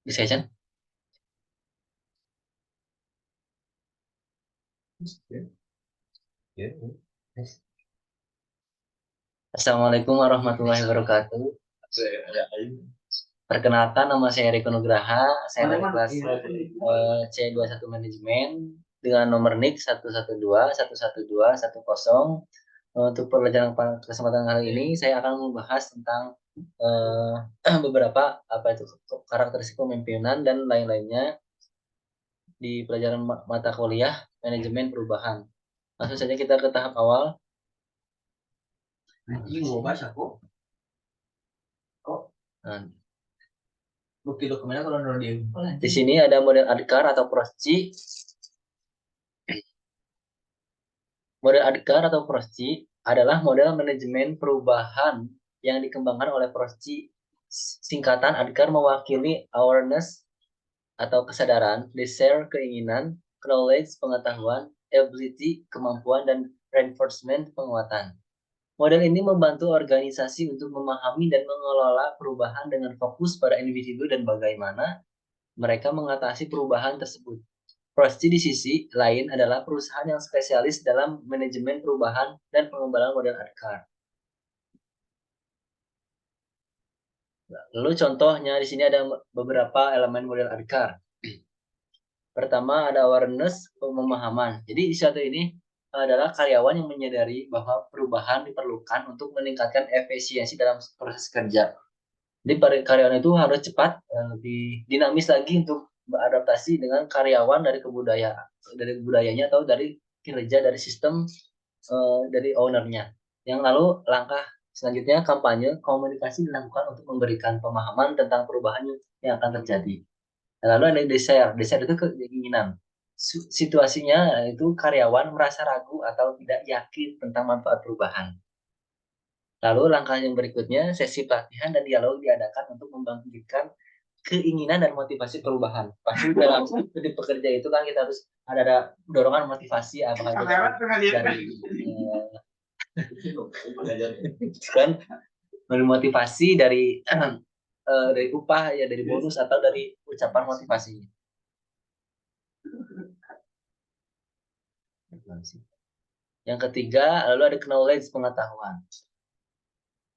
Bisa ya, Chan? Assalamualaikum warahmatullahi wabarakatuh. Perkenalkan, nama saya Riko Nugraha. Saya dari kelas C21 Manajemen dengan nomor NIK 112 112 110. Untuk pelajaran kesempatan kali ini, saya akan membahas tentang beberapa apa itu karakteristik kepemimpinan dan lain-lainnya di pelajaran mata kuliah manajemen perubahan. Langsung saja kita ke tahap awal. Nah, di sini ada model ADKAR atau PROSCI. Model ADKAR atau PROSCI adalah model manajemen perubahan yang dikembangkan oleh PROSCI. Singkatan ADKAR mewakili awareness atau kesadaran, desire keinginan, knowledge pengetahuan, ability kemampuan, dan reinforcement penguatan. Model ini membantu organisasi untuk memahami dan mengelola perubahan dengan fokus pada individu dan bagaimana mereka mengatasi perubahan tersebut. PROSCI di sisi lain adalah perusahaan yang spesialis dalam manajemen perubahan dan pengembangan model ADKAR. Lalu contohnya di sini ada beberapa elemen model ADKAR. Pertama ada awareness, pemahaman. Jadi di satu ini adalah karyawan yang menyadari bahwa perubahan diperlukan untuk meningkatkan efisiensi dalam proses kerja. Jadi karyawan itu harus cepat, lebih dinamis lagi untuk beradaptasi dengan karyawan dari budayanya atau dari kinerja dari sistem dari ownernya. Yang lalu langkah selanjutnya kampanye komunikasi dilakukan untuk memberikan pemahaman tentang perubahan yang akan terjadi. Lalu ada desire itu keinginan. Situasinya itu karyawan merasa ragu atau tidak yakin tentang manfaat perubahan. Lalu langkah yang berikutnya, sesi pelatihan dan dialog diadakan untuk membangkitkan keinginan dan motivasi perubahan. Pasti dalam pekerja itu kan kita harus ada dorongan motivasi apakah dari motivasi dari upah ya, dari bonus atau dari ucapan motivasi. Yang ketiga, lalu ada knowledge pengetahuan.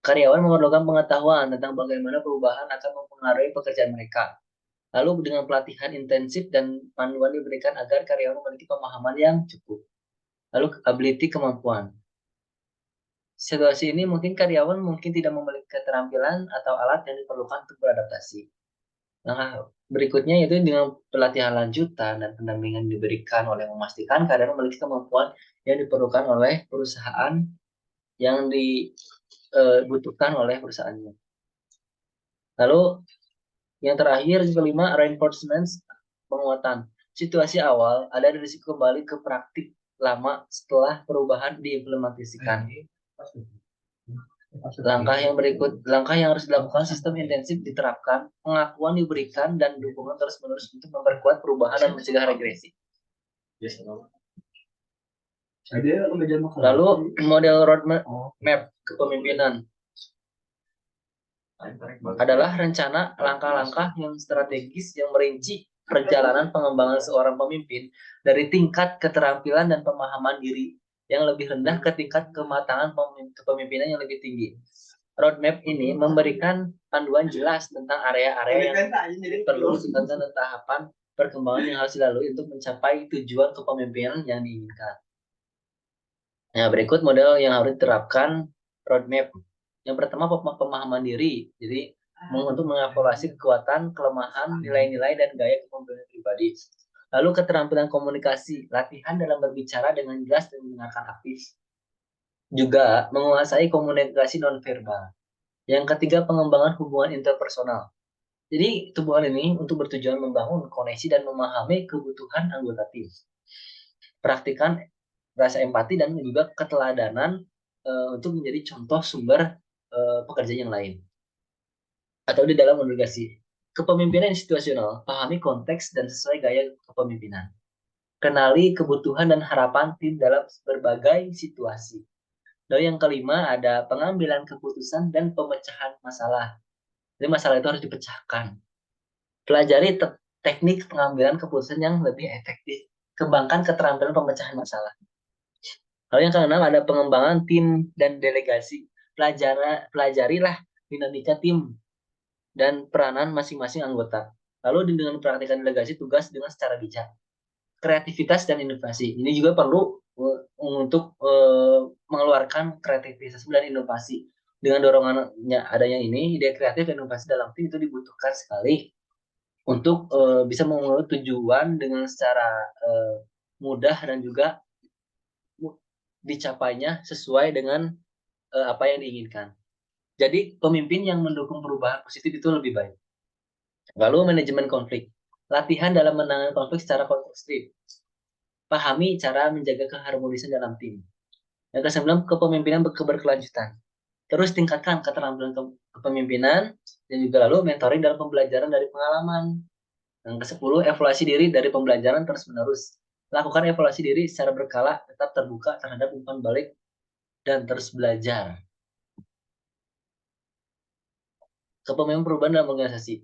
Karyawan memerlukan pengetahuan tentang bagaimana perubahan akan mempengaruhi pekerjaan mereka. Lalu dengan pelatihan intensif dan panduan diberikan agar karyawan memiliki pemahaman yang cukup. Lalu ability kemampuan. Situasi ini mungkin karyawan mungkin tidak memiliki keterampilan atau alat yang diperlukan untuk beradaptasi. Nah, berikutnya yaitu dengan pelatihan lanjutan dan pendampingan diberikan oleh memastikan karyawan memiliki kemampuan yang diperlukan oleh perusahaan yang dibutuhkan oleh perusahaannya. Lalu yang terakhir kelima, reinforcement penguatan. Situasi awal ada risiko kembali ke praktik lama setelah perubahan diimplementasikan. Langkah yang harus dilakukan, sistem intensif diterapkan, pengakuan diberikan, dan dukungan terus-menerus untuk memperkuat perubahan dan mencegah regresi. Lalu model roadmap kepemimpinan adalah rencana langkah-langkah yang strategis yang merinci perjalanan pengembangan seorang pemimpin dari tingkat keterampilan dan pemahaman diri yang lebih rendah ke tingkat kematangan kepemimpinan yang lebih tinggi. Roadmap ini memberikan panduan jelas tentang area-area yang perlu dilakukan dan tahapan perkembangan yang harus dilalui untuk mencapai tujuan kepemimpinan yang diinginkan. Nah, berikut model yang harus diterapkan roadmap. Yang pertama, pemahaman diri. Jadi, untuk mengevaluasi kekuatan, kelemahan, nilai-nilai, dan gaya kepemimpinan pribadi. Lalu, keterampilan komunikasi. Latihan dalam berbicara dengan jelas dan mendengarkan aktif. Juga, menguasai komunikasi nonverbal. Yang ketiga, pengembangan hubungan interpersonal. Jadi, hubungan ini untuk bertujuan membangun koneksi dan memahami kebutuhan anggota tim. Praktikan rasa empati dan juga keteladanan untuk menjadi contoh sumber pekerjaan yang lain. Atau di dalam organisasi. Kepemimpinan situasional, pahami konteks dan sesuai gaya kepemimpinan. Kenali kebutuhan dan harapan tim dalam berbagai situasi. Lalu yang kelima ada pengambilan keputusan dan pemecahan masalah. Jadi masalah itu harus dipecahkan. Pelajari teknik pengambilan keputusan yang lebih efektif. Kembangkan keterampilan pemecahan masalah. Lalu yang keenam ada pengembangan tim dan delegasi. Pelajarilah dinamika tim dan peranan masing-masing anggota. Lalu dengan praktikan delegasi tugas dengan secara bijak. Kreativitas dan inovasi. Ini juga perlu untuk mengeluarkan kreativitas dan inovasi. Dengan dorongannya adanya ini, ide kreatif dan inovasi dalam tim itu dibutuhkan sekali untuk bisa memenuhi tujuan dengan secara mudah dan juga dicapainya sesuai dengan apa yang diinginkan. Jadi pemimpin yang mendukung perubahan positif itu lebih baik. Lalu manajemen konflik. Latihan dalam menangani konflik secara konstruktif. Pahami cara menjaga keharmonisan dalam tim. Yang ke-9, kepemimpinan berkelanjutan. Terus tingkatkan keterampilan kepemimpinan dan juga lalu mentoring dalam pembelajaran dari pengalaman. Yang ke-10, evaluasi diri dari pembelajaran terus-menerus. Lakukan evaluasi diri secara berkala, tetap terbuka terhadap umpan balik, dan terus belajar. Kepemimpinan perubahan dalam organisasi.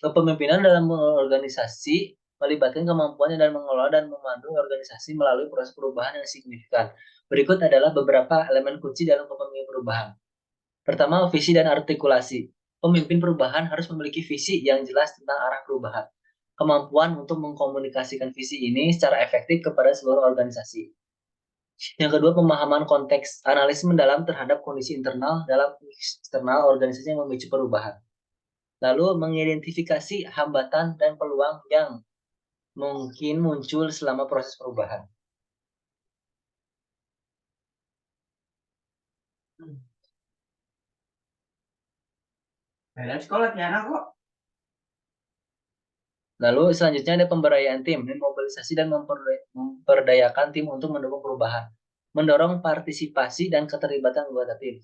Kepemimpinan dalam organisasi melibatkan kemampuannya dan mengelola dan memandu organisasi melalui proses perubahan yang signifikan. Berikut adalah beberapa elemen kunci dalam kepemimpinan perubahan. Pertama, visi dan artikulasi. Pemimpin perubahan harus memiliki visi yang jelas tentang arah perubahan. Kemampuan untuk mengkomunikasikan visi ini secara efektif kepada seluruh organisasi. Yang kedua, pemahaman konteks, analisis mendalam terhadap kondisi internal dalam eksternal organisasi yang memicu perubahan. Lalu mengidentifikasi hambatan dan peluang yang mungkin muncul selama proses perubahan. Sekolah Tiana kok. Lalu selanjutnya ada pemberdayaan tim, memobilisasi dan memperdayakan tim untuk mendukung perubahan. Mendorong partisipasi dan keterlibatan anggota tim.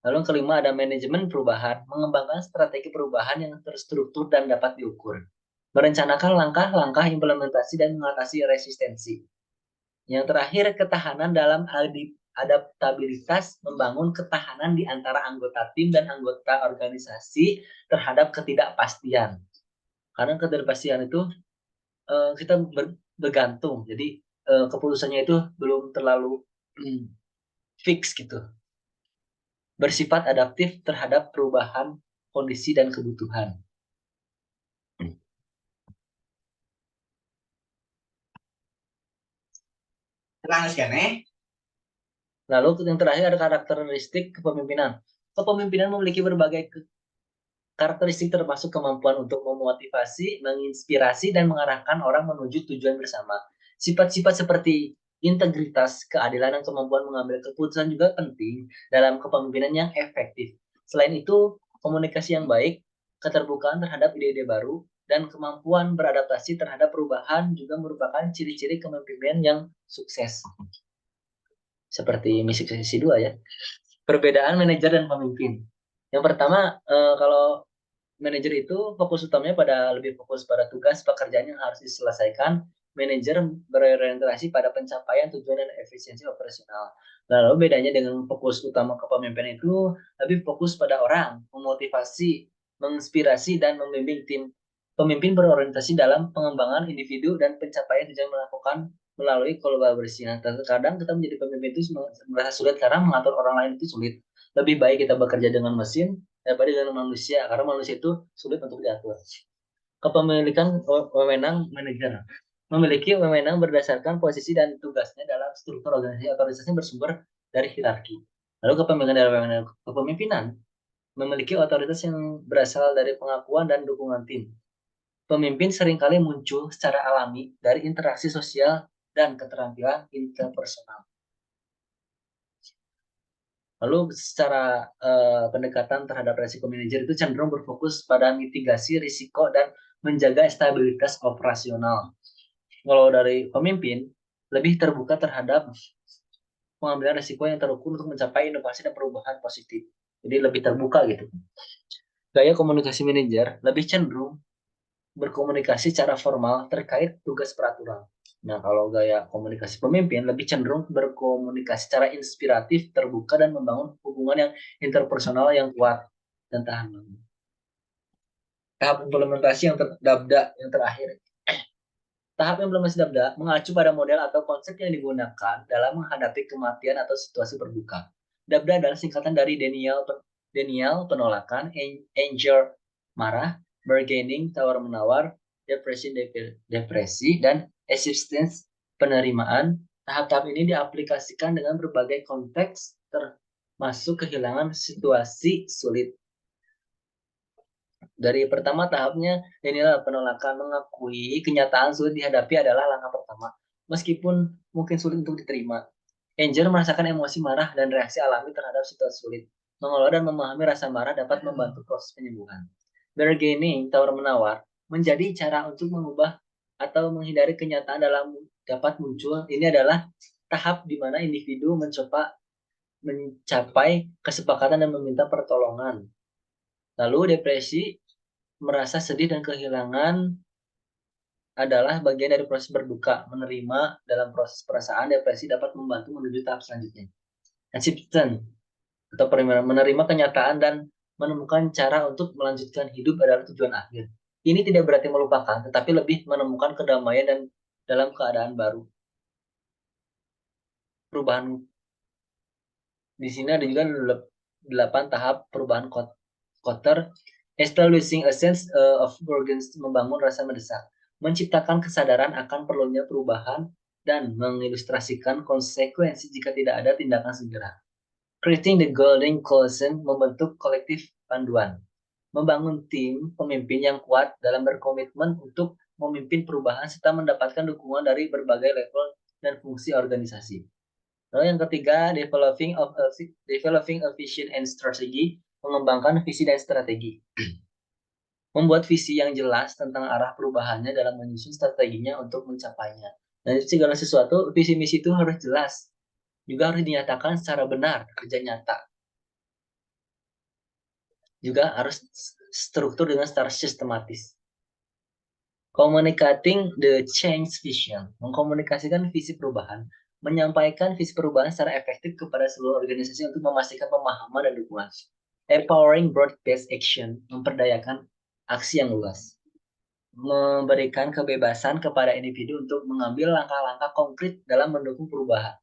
Lalu yang kelima ada manajemen perubahan, mengembangkan strategi perubahan yang terstruktur dan dapat diukur. Merencanakan langkah-langkah implementasi dan mengatasi resistensi. Yang terakhir, ketahanan dalam adaptabilitas, membangun ketahanan di antara anggota tim dan anggota organisasi terhadap ketidakpastian. Karena ketidakpastian itu kita bergantung, jadi keputusannya itu belum terlalu fix gitu. Bersifat adaptif terhadap perubahan kondisi dan kebutuhan. Lalu yang terakhir ada karakteristik kepemimpinan. Kepemimpinan memiliki berbagai karakteristik termasuk kemampuan untuk memotivasi, menginspirasi, dan mengarahkan orang menuju tujuan bersama. Sifat-sifat seperti integritas, keadilan, dan kemampuan mengambil keputusan juga penting dalam kepemimpinan yang efektif. Selain itu, komunikasi yang baik, keterbukaan terhadap ide-ide baru, dan kemampuan beradaptasi terhadap perubahan juga merupakan ciri-ciri kepemimpinan yang sukses. Seperti misi 2 ya. Perbedaan manajer dan pemimpin. Yang pertama, kalau manajer itu fokus utamanya lebih fokus pada tugas pekerjaan yang harus diselesaikan. Manajer berorientasi pada pencapaian tujuan dan efisiensi operasional. Lalu bedanya dengan fokus utama kepemimpinan itu lebih fokus pada orang, memotivasi, menginspirasi, dan membimbing tim. Pemimpin berorientasi dalam pengembangan individu dan pencapaian tujuan melakukan melalui kolaborasi. Nah, terkadang kita menjadi pemimpin itu merasa sulit karena mengatur orang lain itu sulit. Lebih baik kita bekerja dengan mesin daripada dengan manusia, karena manusia itu sulit untuk diatur. Kepemilikan wewenang manajer. Memiliki wewenang berdasarkan posisi dan tugasnya dalam struktur organisasi bersumber dari hierarki. Lalu kepemilikan dari wewenang kepemimpinan memiliki otoritas yang berasal dari pengakuan dan dukungan tim. Pemimpin seringkali muncul secara alami dari interaksi sosial dan keterampilan interpersonal. Lalu secara pendekatan terhadap resiko manajer itu cenderung berfokus pada mitigasi risiko dan menjaga stabilitas operasional. Kalau dari pemimpin, lebih terbuka terhadap pengambilan risiko yang terukur untuk mencapai inovasi dan perubahan positif. Jadi lebih terbuka gitu. Gaya komunikasi manajer lebih cenderung berkomunikasi secara formal terkait tugas peraturan. Nah, kalau gaya komunikasi pemimpin lebih cenderung berkomunikasi secara inspiratif, terbuka, dan membangun hubungan yang interpersonal yang kuat dan tahan lama. Tahap implementasi dabda yang terakhir. Tahap implementasi dabda mengacu pada model atau konsep yang digunakan dalam menghadapi kematian atau situasi berduka. Dabda adalah singkatan dari denial penolakan, anger marah, bargaining tawar menawar, depresi depresi, dan acceptance penerimaan. Tahap-tahap ini diaplikasikan dengan berbagai konteks termasuk kehilangan situasi sulit. Dari pertama tahapnya, inilah penolakan, mengakui kenyataan sulit dihadapi adalah langkah pertama. Meskipun mungkin sulit untuk diterima. Angel merasakan emosi marah dan reaksi alami terhadap situasi sulit. Mengelola dan memahami rasa marah dapat membantu proses penyembuhan. Bargaining, tawar-menawar, menjadi cara untuk mengubah atau menghindari kenyataan dalam dapat muncul. Ini adalah tahap di mana individu mencoba mencapai kesepakatan dan meminta pertolongan. Lalu depresi, merasa sedih dan kehilangan adalah bagian dari proses berduka. Menerima dalam proses perasaan depresi dapat membantu menuju tahap selanjutnya. Acceptance atau menerima kenyataan dan menemukan cara untuk melanjutkan hidup adalah tujuan akhir. Ini tidak berarti melupakan, tetapi lebih menemukan kedamaian dan dalam keadaan baru. Perubahan di sini ada juga 8 tahap perubahan Kotter. Establishing a sense of urgency, membangun rasa mendesak, menciptakan kesadaran akan perlunya perubahan, dan mengilustrasikan konsekuensi jika tidak ada tindakan segera. Creating the golden coalition, membentuk kolektif panduan, membangun tim pemimpin yang kuat dalam berkomitmen untuk memimpin perubahan serta mendapatkan dukungan dari berbagai level dan fungsi organisasi. Lalu yang ketiga, developing a vision and strategy, mengembangkan visi dan strategi. Membuat visi yang jelas tentang arah perubahannya dalam menyusun strateginya untuk mencapainya. Dan segala sesuatu, visi misi itu harus jelas. Juga harus dinyatakan secara benar, kerja nyata. Juga harus struktur dengan secara sistematis. Communicating the change vision, mengkomunikasikan visi perubahan, menyampaikan visi perubahan secara efektif kepada seluruh organisasi untuk memastikan pemahaman dan dukungan. Empowering broad-based action, memperdayakan aksi yang luas. Memberikan kebebasan kepada individu untuk mengambil langkah-langkah konkret dalam mendukung perubahan.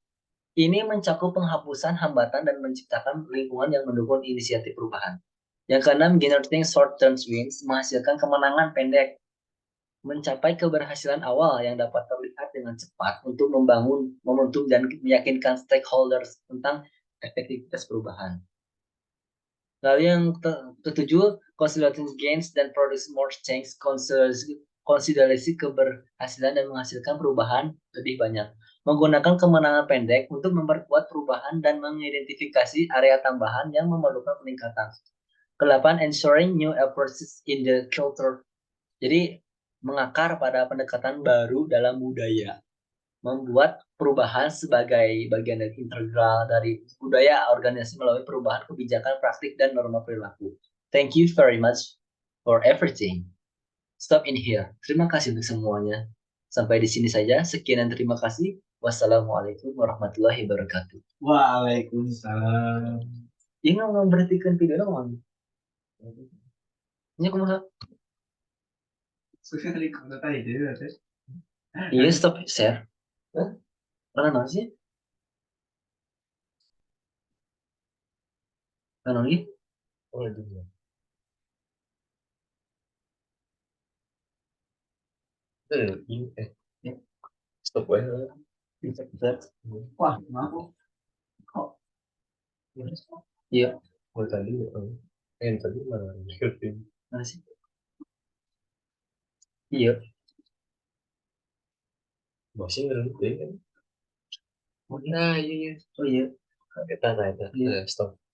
Ini mencakup penghapusan hambatan dan menciptakan lingkungan yang mendukung inisiatif perubahan. Yang keenam, generating short-term wins, menghasilkan kemenangan pendek, mencapai keberhasilan awal yang dapat terlihat dengan cepat untuk membangun momentum dan meyakinkan stakeholders tentang efektivitas perubahan. Lalu yang ketujuh, consolidating gains dan produce more change, konsiderasi keberhasilan dan menghasilkan perubahan lebih banyak. Menggunakan kemenangan pendek untuk memperkuat perubahan dan mengidentifikasi area tambahan yang memerlukan peningkatan. Kedelapan, ensuring new approaches in the culture. Jadi mengakar pada pendekatan baru dalam budaya, membuat perubahan sebagai bagian dari integral dari budaya organisasi melalui perubahan kebijakan, praktik, dan norma perilaku. Thank you very much for everything. Stop in here. Terima kasih untuk semuanya. Sampai di sini saja. Sekian dan terima kasih. Wassalamualaikum warahmatullahi wabarakatuh. Waalaikumsalam. Ini nggak berhentikan video dong. Ini kumaha? Iya, stop share. Mana sih? Mana lagi? Oh, itu dia. Ini stop aja. Wah, maaf. Kok? Iya. Oh, tadi, yang tadi mana? Mana sih? Iya. Masih ngerti kan? Oh, nah, iya, iya. Oh, iya. Kita, nah, itu. Stop.